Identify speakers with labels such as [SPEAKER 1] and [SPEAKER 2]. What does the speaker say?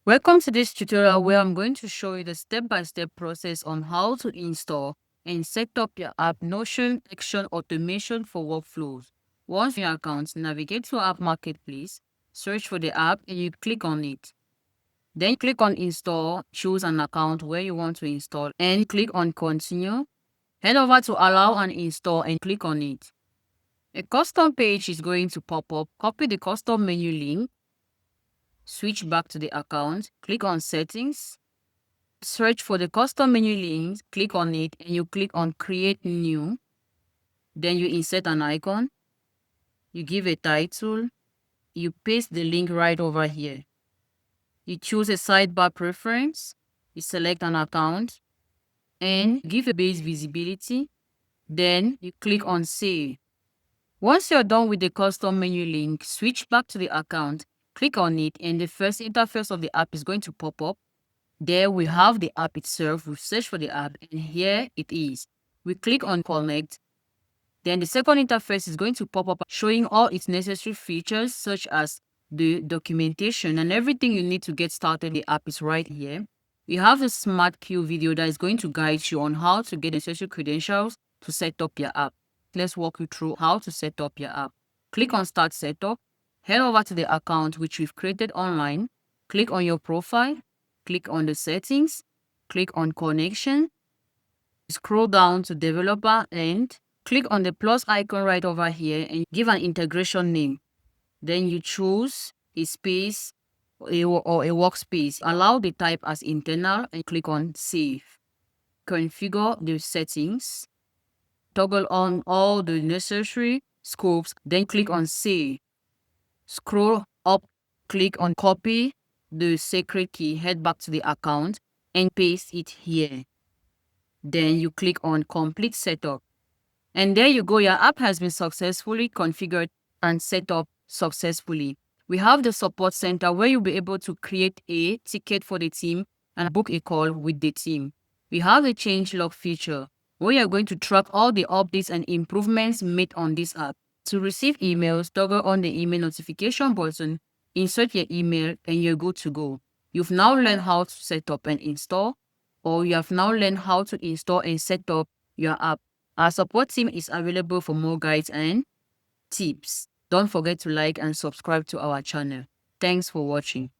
[SPEAKER 1] Welcome to this tutorial where I'm going to show you the step-by-step process on how to install and set up your app Notion Action Automation for workflows. Once your account, navigate to App Marketplace, search for the app and you click on it. Then click on Install, choose an account where you want to install and click on Continue. Head over to Allow and Install and click on it. A custom page is going to pop up. Copy the custom menu link. Switch back to the account, click on Settings, search for the custom menu link, click on it, and you click on Create New. Then you insert an icon, you give a title, you paste the link right over here. You choose a sidebar preference, you select an account, and give a base visibility. Then you click on Save. Once you're done with the custom menu link, switch back to the account, click on it, and the first interface of the app is going to pop up. There we have the app itself. We search for the app and here it is. We click on Connect. Then the second interface is going to pop up showing all its necessary features such as the documentation and everything you need to get started. The app is right here. We have a smart queue video that is going to guide you on how to get necessary credentials to set up your app. Let's walk you through how to set up your app. Click on Start Setup. Head over to the account which we've created online. Click on your profile. Click on the settings, click on connection, scroll down to developer and click on the plus icon right over here and give an integration name. Then you choose a space or a workspace. Allow the type as internal and click on save. Configure the settings. Toggle on all the necessary scopes, then click on save. Scroll up, click on copy the secret key, head back to the account and paste it here. Then you click on complete setup. And there you go, your app has been successfully configured and set up successfully. We have the support center where you'll be able to create a ticket for the team and book a call with the team. We have the change log feature where you're going to track all the updates and improvements made on this app. To receive emails, toggle on the email notification button, insert your email, and you're good to go. You've now learned how to set up and install, or you have now learned how to install and set up your app. Our support team is available for more guides and tips. Don't forget to like and subscribe to our channel. Thanks for watching.